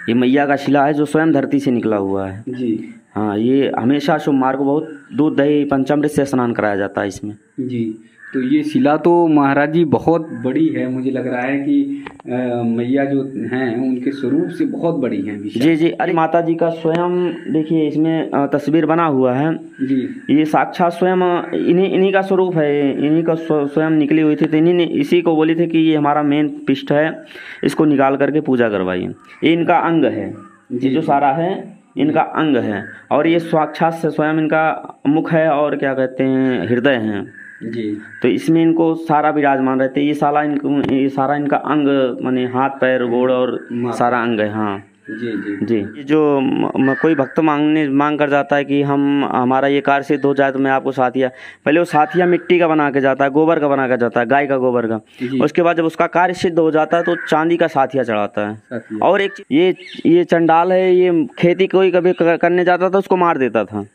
ये मैया का शिला है जो स्वयं धरती से निकला हुआ है जी। हाँ, ये हमेशा सोमवार को बहुत दूध दही पंचामृत से स्नान कराया जाता है इसमें जी। तो ये शिला तो महाराज जी बहुत बड़ी है, मुझे लग रहा है कि मैया जो हैं उनके स्वरूप से बहुत बड़ी हैं। जी जी। अरे माता जी का स्वयं देखिए इसमें तस्वीर बना हुआ है जी। ये साक्षात स्वयं इन्हीं का स्वरूप है, इन्हीं का स्वयं निकली हुई थी। तो इन्हीं ने इसी को बोली थी कि ये हमारा मेन पिष्ट है, इसको निकाल करके पूजा करवाइए। ये इनका अंग है, ये जो सारा है इनका अंग है और ये साक्षात से स्वयं इनका मुख है और क्या कहते हैं हृदय है जी। तो इसमें इनको सारा विराजमान रहते हैं। ये सारा इनका अंग माने हाथ पैर गोड़ और सारा अंग है। हाँ जी जी जी। जो कोई भक्त मांग कर जाता है कि हमारा ये कार्य सिद्ध हो जाए तो मैं आपको साथिया, पहले वो साथिया मिट्टी का बना के जाता है, गोबर का बना के जाता है, गाय का गोबर का। उसके बाद जब उसका कार्य सिद्ध हो जाता है तो चांदी का साथिया चढ़ाता है। और एक ये चंडाल है, ये खेती कोई कभी करने जाता था उसको मार देता था।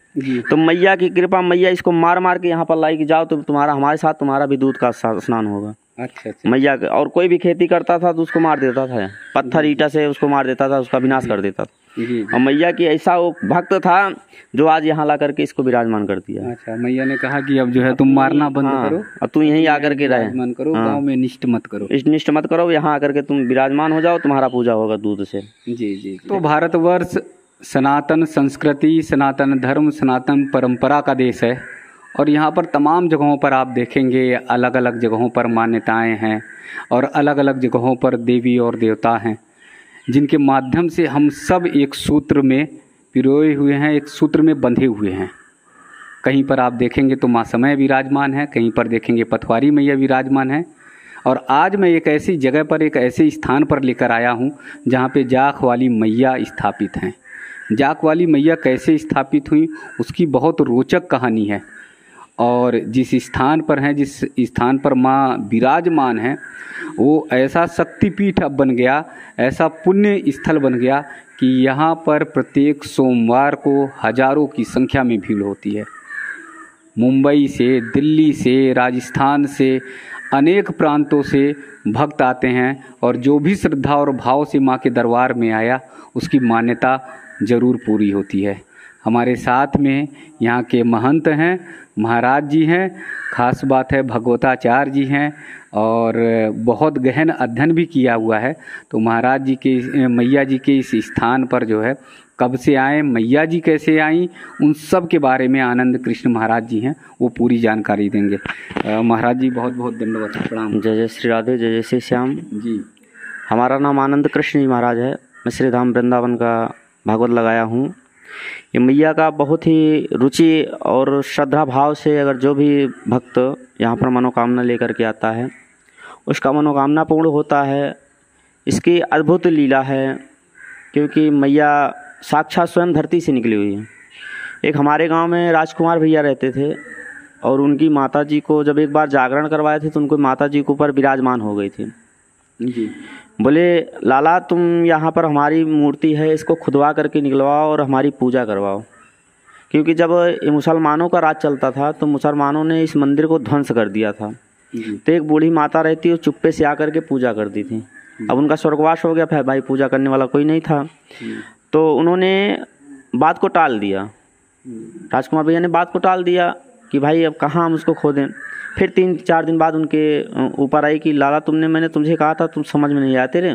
तो मैया की कृपा, मैया इसको मार मार के यहाँ पर लाई कि जाओ तो हमारे साथ तुम्हारा भी दूध का स्नान होगा। अच्छा। मैया और कोई भी खेती करता था तो उसको मार देता था, पत्थर ईटा से उसको मार देता था, उसका विनाश कर देता था। और मैया की ऐसा वो भक्त था जो आज यहाँ ला करके इसको विराजमान कर दिया। अच्छा, मैया ने कहा कि अब जो है तुम मारना बंद करो, अब तू यहीं आकर के रहे, करो गाँव में निष्ठ मत करो, निष्ठ मत करो, यहाँ आकर के तुम विराजमान हो जाओ, तुम्हारा पूजा होगा दूध से। जी जी। तो भारतवर्ष सनातन संस्कृति, सनातन धर्म, सनातन परंपरा का देश है और यहाँ पर तमाम जगहों पर आप देखेंगे अलग अलग जगहों पर मान्यताएं हैं और अलग अलग जगहों पर देवी और देवता हैं जिनके माध्यम से हम सब एक सूत्र में पिरोए हुए हैं, एक सूत्र में बंधे हुए हैं। कहीं पर आप देखेंगे तो माँ समय विराजमान है, कहीं पर देखेंगे पथवारी मैया विराजमान है। और आज मैं एक ऐसी जगह पर, एक ऐसे स्थान पर लेकर आया हूँ जहाँ पे जाख वाली मैया स्थापित हैं। जाख वाली मैया कैसे स्थापित हुई उसकी बहुत रोचक कहानी है और जिस स्थान पर हैं, जिस स्थान पर माँ विराजमान हैं, वो ऐसा शक्तिपीठ अब बन गया, ऐसा पुण्य स्थल बन गया कि यहाँ पर प्रत्येक सोमवार को हजारों की संख्या में भीड़ होती है। मुंबई से, दिल्ली से, राजस्थान से, अनेक प्रांतों से भक्त आते हैं और जो भी श्रद्धा और भाव से माँ के दरबार में आया उसकी मान्यता ज़रूर पूरी होती है। हमारे साथ में यहाँ के महंत हैं, महाराज जी हैं, खास बात है भगवताचार्य जी हैं और बहुत गहन अध्ययन भी किया हुआ है। तो महाराज जी के, मैया जी के इस स्थान पर जो है कब से आए, मैया जी कैसे आई, उन सब के बारे में आनंद कृष्ण महाराज जी हैं, वो पूरी जानकारी देंगे। महाराज जी बहुत बहुत धन्यवाद, प्रणाम। जय जय श्री राधे, जय जय श्री श्याम जी। हमारा नाम आनंद कृष्ण जी महाराज है। मैं श्री धाम वृंदावन का भागवत लगाया हूँ। ये मैया का बहुत ही रुचि और श्रद्धा भाव से अगर जो भी भक्त यहाँ पर मनोकामना लेकर के आता है उसका मनोकामना पूर्ण होता है। इसकी अद्भुत लीला है क्योंकि मैया साक्षात स्वयं धरती से निकली हुई है। एक हमारे गांव में राजकुमार भैया रहते थे और उनकी माता जी को जब एक बार जागरण करवाए थे तो उनको माता जी के ऊपर विराजमान हो गई थी जी। बोले लाला तुम यहाँ पर हमारी मूर्ति है, इसको खुदवा करके निकलवाओ और हमारी पूजा करवाओ। क्योंकि जब ये मुसलमानों का राज चलता था तो मुसलमानों ने इस मंदिर को ध्वंस कर दिया था। तो एक बूढ़ी माता रहती वो चुप्पे से आकर के पूजा करती थी। अब उनका स्वर्गवास हो गया, फिर भाई पूजा करने वाला कोई नहीं था तो उन्होंने बात को टाल दिया। राजकुमार भैया ने बात को टाल दिया कि भाई अब कहाँ हम उसको खो दें। फिर 3-4 दिन बाद उनके ऊपर आई कि लाला मैंने तुझे कहा था, तुम समझ में नहीं आते रे।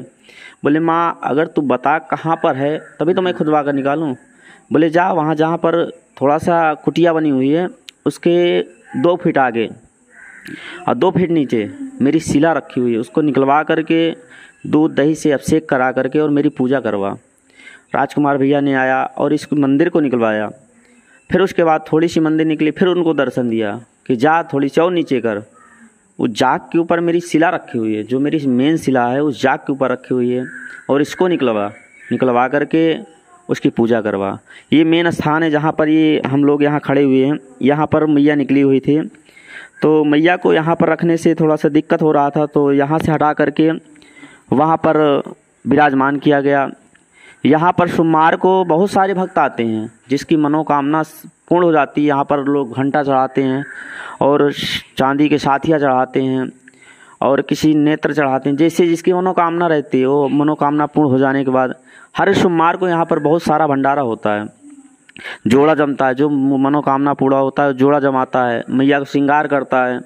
बोले माँ अगर तू बता कहाँ पर है तभी तो मैं खुदवा कर निकालूं। बोले जा वहाँ जहाँ पर थोड़ा सा कुटिया बनी हुई है उसके 2 फीट आगे और 2 फीट नीचे मेरी शिला रखी हुई है, उसको निकलवा करके दूध दही से अभिषेक करा करके और मेरी पूजा करवा। राजकुमार भैया ने आया और इस मंदिर को निकलवाया। फिर उसके बाद थोड़ी सी मंदिर निकली, फिर उनको दर्शन दिया कि जा थोड़ी सी और नीचे कर। उस जाग के ऊपर मेरी शिला रखी हुई है, जो मेरी मेन शिला है उस जाग के ऊपर रखी हुई है और इसको निकलवा करके उसकी पूजा करवा। ये मेन स्थान है जहाँ पर ये हम लोग यहाँ खड़े हुए हैं, यहाँ पर मैया निकली हुई थी। तो मैया को यहाँ पर रखने से थोड़ा सा दिक्कत हो रहा था तो यहाँ से हटा करके वहाँ पर विराजमान किया गया। यहाँ पर सोमवार को बहुत सारे भक्त आते हैं जिसकी मनोकामना पूर्ण हो जाती है। यहाँ पर लोग घंटा चढ़ाते हैं और चांदी के साथिया चढ़ाते हैं और किसी नेत्र चढ़ाते हैं, जैसे जिसकी मनोकामना रहती है वो मनोकामना पूर्ण हो जाने के बाद हर सोमवार को यहाँ पर बहुत सारा भंडारा होता है, जोड़ा जमता है, जो मनोकामना पूरा होता है जोड़ा जमाता है, मैया को श्रृंगार करता है।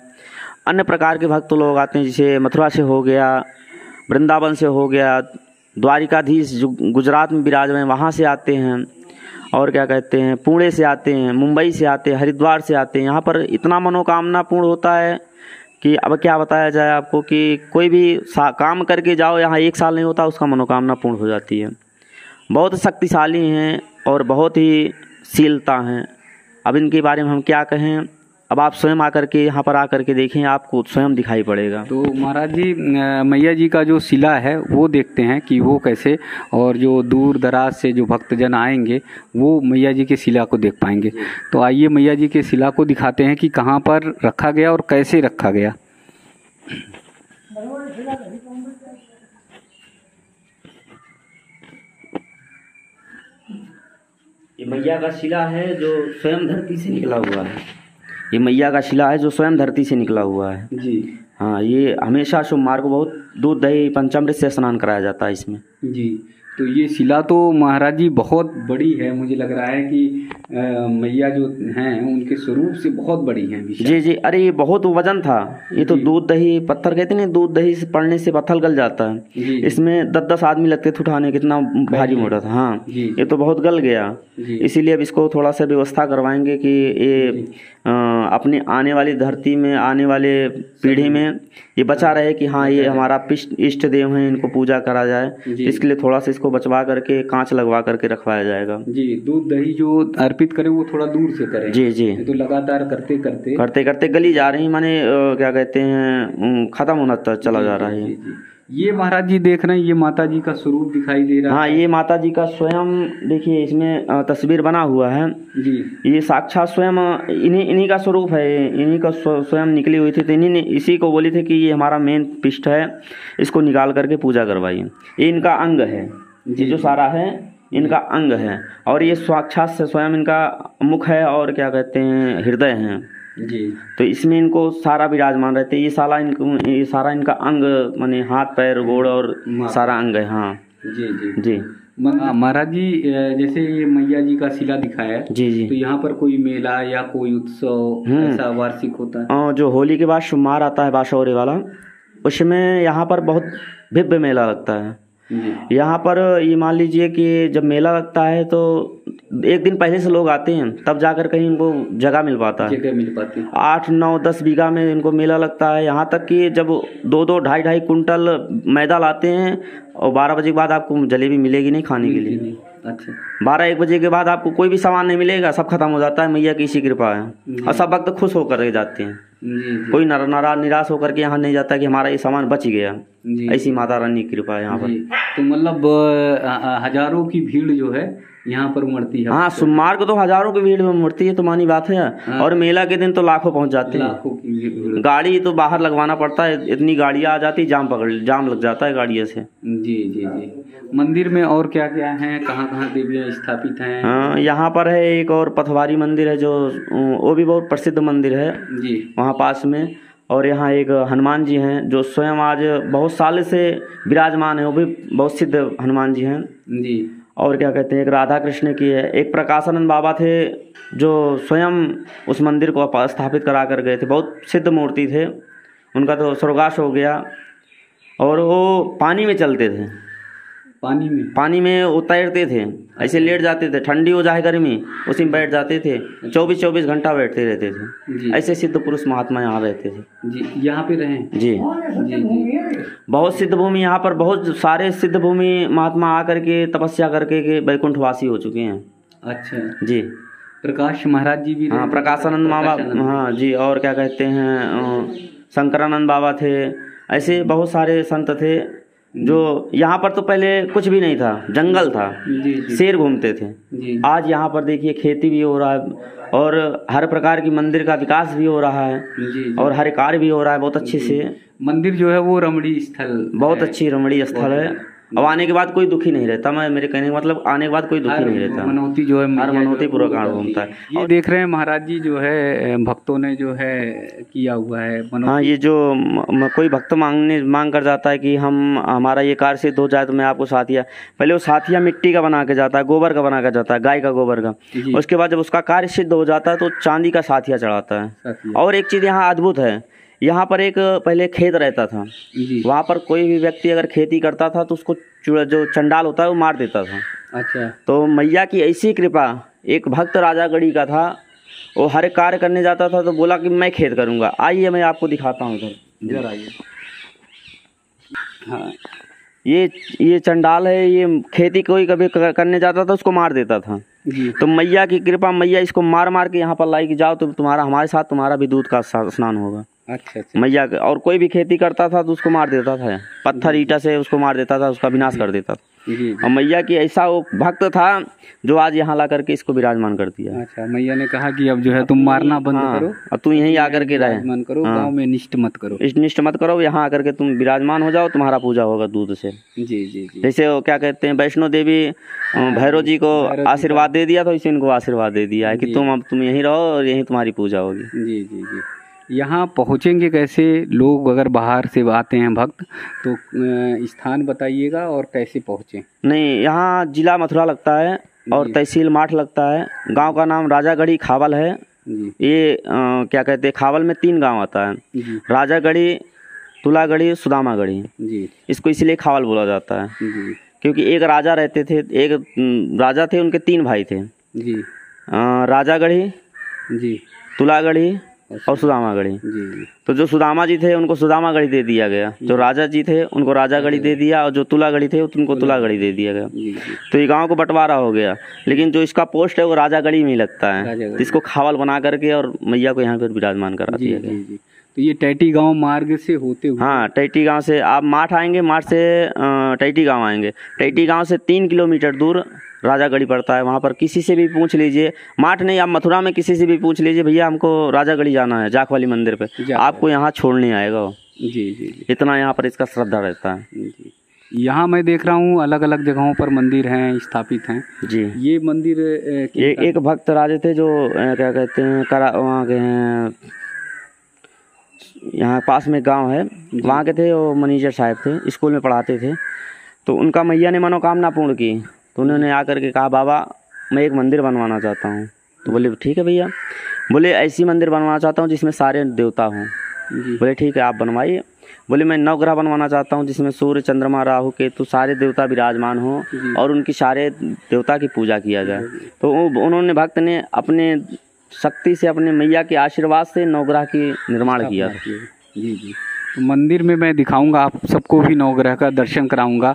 अन्य प्रकार के भक्त लोग आते हैं, जैसे मथुरा से हो गया, वृंदावन से हो गया, द्वारिकाधीश जो गुजरात में विराजमान हैं वहाँ से आते हैं, और क्या कहते हैं पुणे से आते हैं, मुंबई से आते हैं, हरिद्वार से आते हैं। यहाँ पर इतना मनोकामना पूर्ण होता है कि अब क्या बताया जाए आपको कि कोई भी काम करके जाओ, यहाँ 1 साल नहीं होता उसका मनोकामना पूर्ण हो जाती है। बहुत शक्तिशाली हैं और बहुत ही शीलता हैं। अब इनके बारे में हम क्या कहें, अब आप स्वयं आकर के यहाँ पर आकर के देखें, आपको स्वयं दिखाई पड़ेगा। तो महाराज जी मैया जी का जो शिला है वो देखते हैं कि वो कैसे, और जो दूर दराज से जो भक्तजन आएंगे वो मैया जी के शिला को देख पाएंगे। तो आइए मैया जी के शिला को दिखाते हैं कि कहाँ पर रखा गया और कैसे रखा गया। ये मैया का शिला है जो स्वयं धरती से निकला हुआ है। ये मैया का शिला है जो स्वयं धरती से निकला हुआ है जी। हाँ, ये हमेशा सोमवार को बहुत दूध दही पंचामृत से स्नान कराया जाता है इसमें जी। तो ये शिला तो महाराज जी बहुत बड़ी है, मुझे लग रहा है कि मैया जो हैं उनके स्वरूप से बहुत बड़ी हैं। जी जी, अरे ये बहुत वजन था। ये तो दूध दही पत्थर कहते हैं, दूध दही से पड़ने से पत्थर गल जाता है। इसमें 10-10 आदमी लगते थे उठाने, कितना भारी मोटा था। हाँ ये तो बहुत गल गया, इसीलिए अब इसको थोड़ा सा व्यवस्था करवाएंगे कि ये अपने आने वाली धरती में, आने वाले पीढ़ी में ये बचा रहे कि हाँ ये हमारा इष्ट देव हैं, इनको पूजा करा जाए। इसके लिए थोड़ा सा इसको बचवा करके कांच लगवा करके रखवाया जाएगा। जी, दूध दही जो अर्पित करें वो थोड़ा दूर से करें। जी जी, तो लगातार करते करते गली जा रही, माने क्या कहते हैं खत्म होना चला जा रहा है। ये महाराज जी देख रहे हैं, ये माता जी का स्वरूप दिखाई दे रहा है। हाँ, ये माता जी का स्वयं देखिए, इसमें तस्वीर बना हुआ है जी। ये साक्षात स्वयं इन्हीं का स्वरूप है, इन्हीं का स्वयं निकली हुई थी। तो इन्हीं ने इसी को बोली थी कि ये हमारा मेन पिष्ट है, इसको निकाल करके पूजा करवाइए। ये इनका अंग है, ये जो सारा है इनका अंग है, और ये साक्षात से स्वयं इनका मुख है, और क्या कहते हैं हृदय है जी। तो इसमें इनको सारा विराजमान रहते हैं। ये सारा इनका अंग माने हाथ पैर गोड़ और सारा अंग है। हाँ जी जी जी। महाराज जी जैसे ये मैया जी का शिला दिखाया है जी जी, तो यहाँ पर कोई मेला या कोई उत्सव ऐसा वार्षिक होता है? जो होली के बाद सोमवार आता है बाशौरे वाला, उसमें यहाँ पर बहुत भव्य मेला लगता है। यहाँ पर ये मान लीजिए कि जब मेला लगता है तो 1 दिन पहले से लोग आते हैं, तब जाकर कहीं इनको जगह मिल पाता है। 8, 9, 10 बीघा में इनको मेला लगता है। यहाँ तक कि जब 2-2, 2.5 कुंटल मैदा लाते हैं, और 12 बजे के बाद आपको जलेबी मिलेगी नहीं खाने के लिए। अच्छा, 12-1 बजे के बाद आपको कोई भी सामान नहीं मिलेगा, सब खत्म हो जाता है। मैया की इसी कृपा है, और सब वक्त खुश होकर के जाते हैं। कोई निराश होकर के यहाँ नहीं जाता कि हमारा ये सामान बच गया। ऐसी माता रानी की कृपा है यहाँ पर। तो मतलब हजारों की भीड़ जो है यहाँ पर उमड़ती है। हाँ, सोमवार को तो हजारों की भीड़ में उमड़ती है, तो मानी बात है। हाँ। और मेला के दिन तो लाखों पहुँच जाते हैं। लाखों की भीड़। गाड़ी तो बाहर लगवाना पड़ता है, इतनी गाड़ियाँ आ जाती, जाम लग जाता है गाड़ियों से। जी जी जी। मंदिर में और क्या क्या है, कहाँ कहाँ देवियाँ स्थापित हैं? हाँ, यहाँ पर है एक और पथवारी मंदिर है, जो वो भी बहुत प्रसिद्ध मंदिर है जी, वहाँ पास में। और यहाँ एक हनुमान जी हैं जो स्वयं आज बहुत साल से विराजमान है, वो भी बहुत सिद्ध हनुमान जी हैं जी। और क्या कहते हैं, एक राधा कृष्ण की है, एक प्रकाशानंद बाबा थे जो स्वयं उस मंदिर को स्थापित करा कर गए थे। बहुत सिद्ध मूर्ति थे, उनका तो स्वर्गवास हो गया। और वो पानी में चलते थे, पानी में वो तैरते थे, ऐसे लेट जाते थे, ठंडी हो जाए गर्मी उसी में बैठ जाते थे, 24-24 घंटा बैठते रहते थे। ऐसे सिद्ध पुरुष महात्मा यहाँ रहते थे जी। यहाँ पे रहे जी जी। बहुत सिद्ध भूमि, यहाँ पर बहुत सारे सिद्ध भूमि महात्मा आकर के तपस्या करके के वैकुंठवासी हो चुके हैं। अच्छा जी। प्रकाश महाराज जी भी, हाँ, प्रकाशानंद बाबा, हाँ जी। और क्या कहते हैं, शंकरानंद बाबा थे। ऐसे बहुत सारे संत थे जो यहाँ पर तो पहले कुछ भी नहीं था, जंगल था, शेर घूमते थे। आज यहाँ पर देखिए खेती भी हो रहा है, और हर प्रकार की मंदिर का विकास भी हो रहा है, और हर कार्य भी हो रहा है बहुत अच्छे से। मंदिर जो है वो रमणीय स्थल, बहुत अच्छी रमणीय स्थल है। अब आने के बाद कोई दुखी नहीं रहता। मैं मेरे कहने का मतलब आने के बाद कोई दुखी नहीं रहता, मनौती जो है हर मनौती पूरा कार्ड घूमता है। ये देख रहे हैं महाराज जी जो है भक्तों ने जो है किया हुआ है हाँ, ये जो कोई भक्त मांग कर जाता है कि हम हमारा ये कार्य सिद्ध हो जाए तो मैं आपको साथिया, पहले वो साथिया मिट्टी का बना के जाता है, गोबर का बना के जाता है, गाय का गोबर का। उसके बाद जब उसका कार्य सिद्ध हो जाता है तो चांदी का साथिया चढ़ाता है। और एक चीज़ यहाँ अद्भुत है, यहाँ पर एक पहले खेत रहता था, वहाँ पर कोई भी व्यक्ति अगर खेती करता था तो उसको जो चंडाल होता है वो मार देता था। अच्छा। तो मैया की ऐसी कृपा, एक भक्त राजा गढ़ी का था, वो हर कार्य करने जाता था तो बोला कि मैं खेत करूँगा। आइए मैं आपको दिखाता हूँ, इधर आइए। हाँ, ये चंडाल है, ये खेती कोई कभी करने जाता था उसको मार देता था। तो मैया की कृपा, मैया इसको मार मार के यहाँ पर लाई कि जाओ तो तुम्हारा हमारे साथ तुम्हारा भी दूध का स्नान होगा। अच्छा। मैया, और कोई भी खेती करता था तो उसको मार देता था, पत्थर ईंटा से उसको मार देता था, उसका विनाश कर देता था। और मैया की ऐसा वो भक्त था जो आज यहाँ ला करके इसको विराजमान कर दिया। अच्छा, मैया ने कहा कि अब जो है तुम मारना बंद करो, अब तू यहीं आकर के विराजमान करो, गाँव में निष्ठ मत करो, निष्ठ मत करो, यहाँ आकर के तुम विराजमान हो जाओ, तुम्हारा पूजा होगा दूध से। जी जी। जैसे वो क्या कहते हैं, वैष्णो देवी भैरव जी को आशीर्वाद दे दिया तो इसे इनको आशीर्वाद दे दिया है कि तुम यहीं रहो और यहीं तुम्हारी पूजा होगी। जी जी जी। यहाँ पहुँचेंगे कैसे लोग, अगर बाहर से आते हैं भक्त तो स्थान बताइएगा और कैसे पहुँचें? नहीं, यहाँ जिला मथुरा लगता है और तहसील माठ लगता है। गांव का नाम राजागढ़ी खावल है। ये क्या कहते हैं, खावल में 3 गांव आता है, राजागढ़ी, तुलागढ़ी, सुदामागढ़ी। इसको इसलिए खावल बोला जाता है क्योंकि एक राजा रहते थे, एक राजा थे, उनके 3 भाई थे, राजागढ़ी, तुलागढ़ी और सुदामागढ़ी। तो जो सुदामा जी थे उनको सुदामागढ़ी दे दिया गया, जो राजा जी थे उनको राजागढ़ी दे दिया, और जो तुलागढ़ी थे उनको तुलागढ़ी दे दिया गया। तो ये गांव को बंटवारा हो गया, लेकिन जो इसका पोस्ट है वो राजागढ़ी में ही लगता है, तो इसको खावल बना करके और मैया को यहाँ पर विराजमान करा दिया गया। तो ये टैटी गांव मार्ग से होते हुए, हाँ, टैटी गांव से आप माठ आएंगे, माठ से टैटी गांव आएंगे, टैटी गांव से 3 किलोमीटर दूर राजागढ़ी पड़ता है। वहाँ पर किसी से भी पूछ लीजिए, माठ नहीं, आप मथुरा में किसी से भी पूछ लीजिए, भैया हमको राजागढ़ी जाना है, जाख वाली मंदिर पे, आपको यहाँ छोड़ने आएगा वो। जी जी। इतना यहाँ पर इसका श्रद्धा रहता है। यहाँ मैं देख रहा हूँ अलग अलग जगहों पर मंदिर हैं, स्थापित हैं। जी। ये मंदिर एक भक्त राजे थे जो क्या कहते हैं, वहाँ के हैं, यहाँ पास में गांव है, वहाँ के थे, वो मैनेजर साहब थे, स्कूल में पढ़ाते थे। तो उनका मैया ने मनोकामना पूर्ण की, तो उन्होंने आकर के कहा, बाबा मैं एक मंदिर बनवाना चाहता हूँ। तो बोले ठीक है भैया, बोले ऐसी मंदिर बनवाना चाहता हूँ जिसमें सारे देवता हों। बोले ठीक है आप बनवाइए। बोले मैं नवग्रह बनवाना चाहता हूँ जिसमें सूर्य, चंद्रमा, राहु, केतु सारे देवता विराजमान हों और उनकी सारे देवता की पूजा किया जाए। तो उन्होंने, भक्त ने अपने शक्ति से, अपने मैया के आशीर्वाद से नवग्रह की निर्माण किया था। जी जी। तो मंदिर में मैं दिखाऊंगा आप सबको भी, नवग्रह का दर्शन कराऊंगा।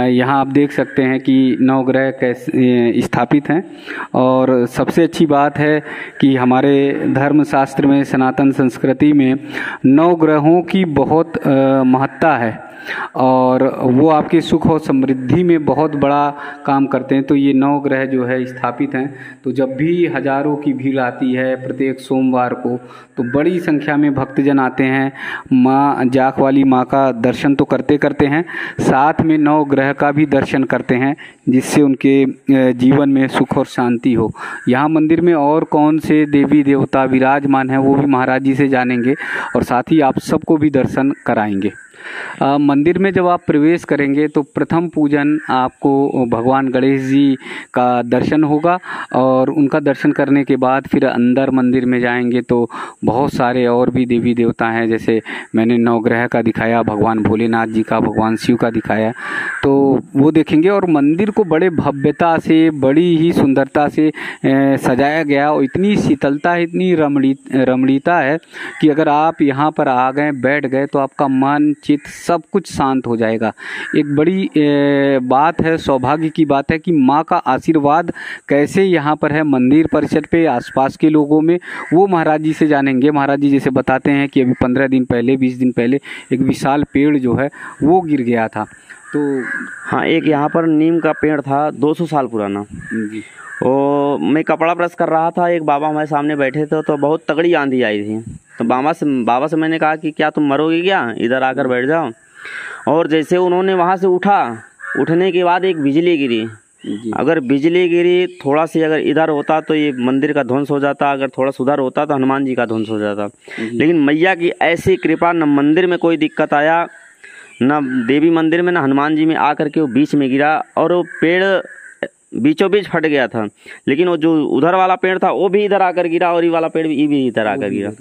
यहाँ आप देख सकते हैं कि नवग्रह कैसे स्थापित हैं, और सबसे अच्छी बात है कि हमारे धर्मशास्त्र में, सनातन संस्कृति में नवग्रहों की बहुत महत्ता है, और वो आपके सुख और समृद्धि में बहुत बड़ा काम करते हैं। तो ये 9 ग्रह जो है स्थापित हैं। तो जब भी हजारों की भीड़ आती है प्रत्येक सोमवार को, तो बड़ी संख्या में भक्तजन आते हैं, माँ जाख वाली माँ का दर्शन तो करते करते हैं, साथ में 9 ग्रह का भी दर्शन करते हैं, जिससे उनके जीवन में सुख और शांति हो। यहाँ मंदिर में और कौन से देवी देवता विराजमान हैं वो भी महाराज जी से जानेंगे, और साथ ही आप सबको भी दर्शन कराएंगे। मंदिर में जब आप प्रवेश करेंगे तो प्रथम पूजन आपको भगवान गणेश जी का दर्शन होगा, और उनका दर्शन करने के बाद फिर अंदर मंदिर में जाएंगे तो बहुत सारे और भी देवी देवता हैं, जैसे मैंने 9 ग्रह का दिखाया, भगवान भोलेनाथ जी का, भगवान शिव का दिखाया, तो वो देखेंगे। और मंदिर को बड़े भव्यता से, बड़ी ही सुंदरता से सजाया गया, और इतनी शीतलता है, इतनी रमणीयता है कि अगर आप यहाँ पर आ गए, बैठ गए, तो आपका मन, सब कुछ शांत हो जाएगा। एक बड़ी बात है, सौभाग्य की बात है कि माँ का आशीर्वाद कैसे यहाँ पर है मंदिर परिसर पे, आसपास के लोगों में, वो महाराज जी से जानेंगे। महाराज जी जैसे बताते हैं कि अभी 15 दिन पहले, 20 दिन पहले एक विशाल पेड़ जो है वो गिर गया था। तो हाँ, एक यहाँ पर नीम का पेड़ था 200 साल पुराना। वो मैं कपड़ा प्रेस कर रहा था, एक बाबा हमारे सामने बैठे थे, तो बहुत तगड़ी आंधी आई थी। तो बाबा से मैंने कहा कि क्या तुम मरोगे क्या, इधर आकर बैठ जाओ। और जैसे उन्होंने वहाँ से उठा उठने के बाद एक बिजली गिरी। जी अगर बिजली गिरी थोड़ा सी अगर इधर होता तो ये मंदिर का ध्वंस हो जाता, अगर थोड़ा सुधर होता तो हनुमान जी का ध्वंस हो जाता। लेकिन मैया की ऐसी कृपा, न मंदिर में कोई दिक्कत आया, न देवी मंदिर में, न हनुमान जी में, आकर के वो बीच में गिरा और वो पेड़ बीचों बीच फट गया था। लेकिन वो जो उधर वाला पेड़ था वो भी इधर आकर गिरा और ये वाला पेड़ भी इधर आकर गिरा।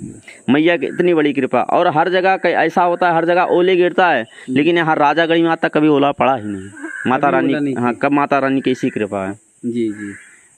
मैया की इतनी बड़ी कृपा। और हर जगह ऐसा होता है, हर जगह ओले गिरता है, लेकिन यहाँ राजागढ़ी में आज तक कभी ओला पड़ा ही नहीं। माता रानी, हाँ, कब माता रानी की ऐसी कृपा है। जी जी।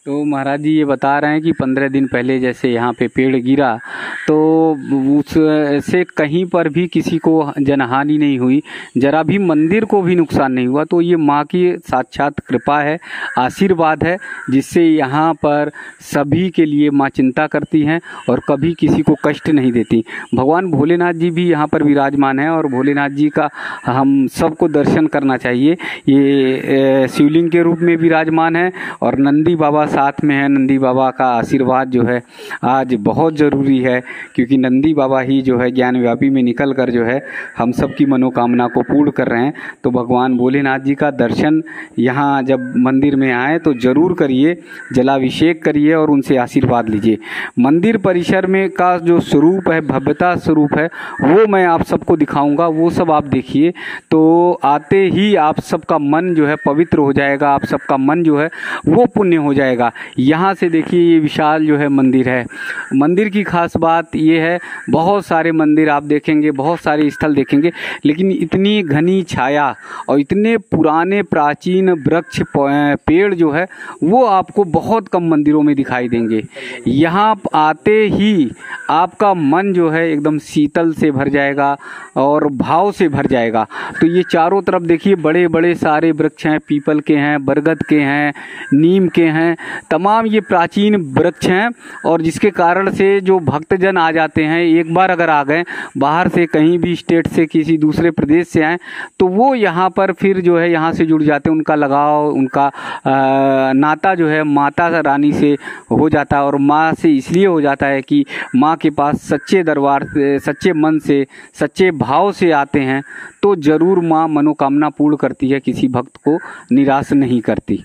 तो महाराज जी ये बता रहे हैं कि 15 दिन पहले जैसे यहाँ पे पेड़ गिरा तो उससे कहीं पर भी किसी को जनहानि नहीं हुई, जरा भी मंदिर को भी नुकसान नहीं हुआ। तो ये माँ की साक्षात कृपा है, आशीर्वाद है, जिससे यहाँ पर सभी के लिए माँ चिंता करती हैं और कभी किसी को कष्ट नहीं देती। भगवान भोलेनाथ जी भी यहाँ पर विराजमान हैं और भोलेनाथ जी का हम सबको दर्शन करना चाहिए। ये शिवलिंग के रूप में विराजमान है और नंदी बाबा साथ में है। नंदी बाबा का आशीर्वाद जो है आज बहुत ज़रूरी है, क्योंकि नंदी बाबा ही जो है ज्ञान व्यापी में निकल कर जो है हम सब की मनोकामना को पूर्ण कर रहे हैं। तो भगवान भोलेनाथ जी का दर्शन यहाँ जब मंदिर में आए तो ज़रूर करिए, जलाभिषेक करिए और उनसे आशीर्वाद लीजिए। मंदिर परिसर में का जो स्वरूप है, भव्यता स्वरूप है, वो मैं आप सबको दिखाऊंगा, वो सब आप देखिए। तो आते ही आप सबका मन जो है पवित्र हो जाएगा, आप सबका मन जो है वो पुण्य हो जाएगा। यहाँ से देखिए ये विशाल जो है मंदिर है। मंदिर की खास बात ये है, बहुत सारे मंदिर आप देखेंगे, बहुत सारे स्थल देखेंगे, लेकिन इतनी घनी छाया और इतने पुराने प्राचीन वृक्ष पेड़ जो है वो आपको बहुत कम मंदिरों में दिखाई देंगे। यहाँ आते ही आपका मन जो है एकदम शीतल से भर जाएगा और भाव से भर जाएगा। तो ये चारों तरफ देखिए बड़े बड़े सारे वृक्ष हैं, पीपल के हैं, बरगद के हैं, नीम के हैं, तमाम ये प्राचीन वृक्ष हैं। और जिसके कारण से जो भक्तजन आ जाते हैं, एक बार अगर आ गए बाहर से, कहीं भी स्टेट से, किसी दूसरे प्रदेश से आए, तो वो यहाँ पर फिर जो है यहाँ से जुड़ जाते हैं। उनका लगाव, उनका नाता जो है माता रानी से हो जाता है। और माँ से इसलिए हो जाता है कि माँ के पास सच्चे दरबार से, सच्चे मन से, सच्चे भाव से आते हैं तो ज़रूर माँ मनोकामना पूर्ण करती है, किसी भक्त को निराश नहीं करती।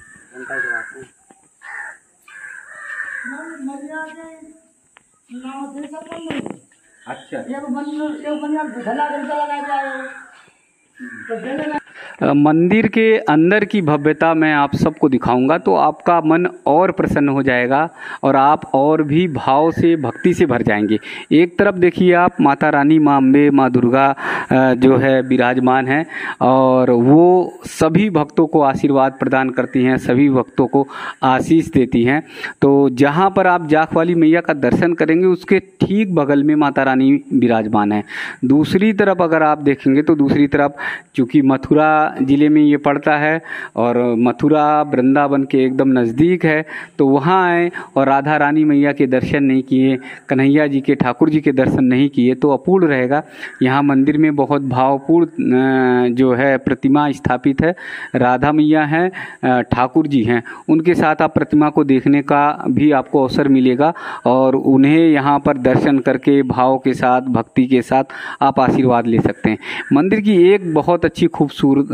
मंदिर के अंदर की भव्यता मैं आप सबको दिखाऊंगा तो आपका मन और प्रसन्न हो जाएगा और आप और भी भाव से, भक्ति से भर जाएंगे। एक तरफ देखिए आप माता रानी, माँ अम्बे, माँ दुर्गा जो है विराजमान है और वो सभी भक्तों को आशीर्वाद प्रदान करती हैं, सभी भक्तों को आशीष देती हैं। तो जहाँ पर आप जाख वाली मैया का दर्शन करेंगे उसके ठीक बगल में माता रानी विराजमान है। दूसरी तरफ अगर आप देखेंगे तो दूसरी तरफ, चूँकि मथुरा ज़िले में ये पड़ता है और मथुरा वृंदावन के एकदम नज़दीक है, तो वहाँ आए और राधा रानी मैया के दर्शन नहीं किए, कन्हैया जी के, ठाकुर जी के दर्शन नहीं किए तो अपूर्ण रहेगा। यहाँ मंदिर में बहुत भावपूर्ण जो है प्रतिमा स्थापित है, राधा मैया हैं, ठाकुर जी हैं, उनके साथ आप प्रतिमा को देखने का भी आपको अवसर मिलेगा और उन्हें यहाँ पर दर्शन करके भाव के साथ, भक्ति के साथ आप आशीर्वाद ले सकते हैं। मंदिर की एक बहुत अच्छी खूबसूरत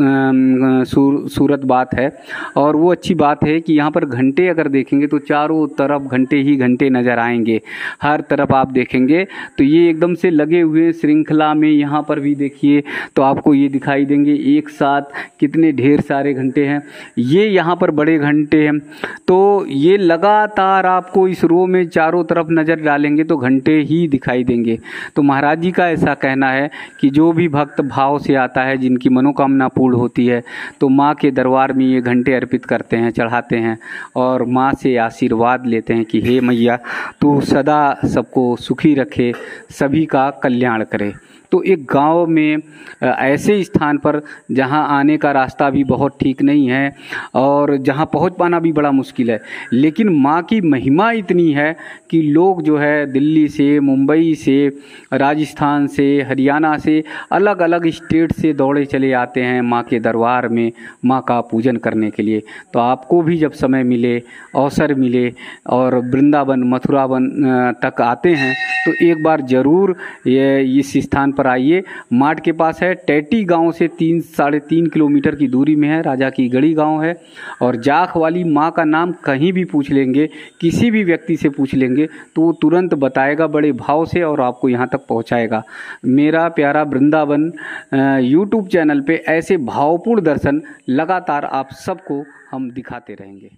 बात है और वो अच्छी बात है कि यहाँ पर घंटे अगर देखेंगे तो चारों तरफ घंटे ही घंटे नज़र आएंगे। हर तरफ आप देखेंगे तो ये एकदम से लगे हुए श्रृंखला में, यहाँ पर भी देखिए तो आपको ये दिखाई देंगे एक साथ कितने ढेर सारे घंटे हैं। ये यहाँ पर बड़े घंटे हैं, तो ये लगातार आपको इस रो में चारों तरफ नज़र डालेंगे तो घंटे ही दिखाई देंगे। तो महाराज जी का ऐसा कहना है कि जो भी भक्त भाव से आता है, जिनकी मनोकामना पूर्ण होती है, तो माँ के दरबार में ये घंटे अर्पित करते हैं, चढ़ाते हैं और माँ से आशीर्वाद लेते हैं कि हे मैया तू सदा सबको सुखी रखे, सभी का कल्याण करे। तो एक गांव में ऐसे स्थान पर जहां आने का रास्ता भी बहुत ठीक नहीं है और जहां पहुंच पाना भी बड़ा मुश्किल है, लेकिन माँ की महिमा इतनी है कि लोग जो है दिल्ली से, मुंबई से, राजस्थान से, हरियाणा से, अलग अलग स्टेट से दौड़े चले आते हैं माँ के दरबार में माँ का पूजन करने के लिए। तो आपको भी जब समय मिले, अवसर मिले और वृंदावन, मथुरावन तक आते हैं तो एक बार ज़रूर ये इस स्थान पर पर आइए। माठ के पास है, टैटी गांव से 3-3.5 किलोमीटर की दूरी में है, राजा की गढ़ी गांव है। और जाख वाली माँ का नाम कहीं भी पूछ लेंगे, किसी भी व्यक्ति से पूछ लेंगे तो वो तुरंत बताएगा बड़े भाव से और आपको यहाँ तक पहुँचाएगा। मेरा प्यारा वृंदावन यूट्यूब चैनल पे ऐसे भावपूर्ण दर्शन लगातार आप सबको हम दिखाते रहेंगे।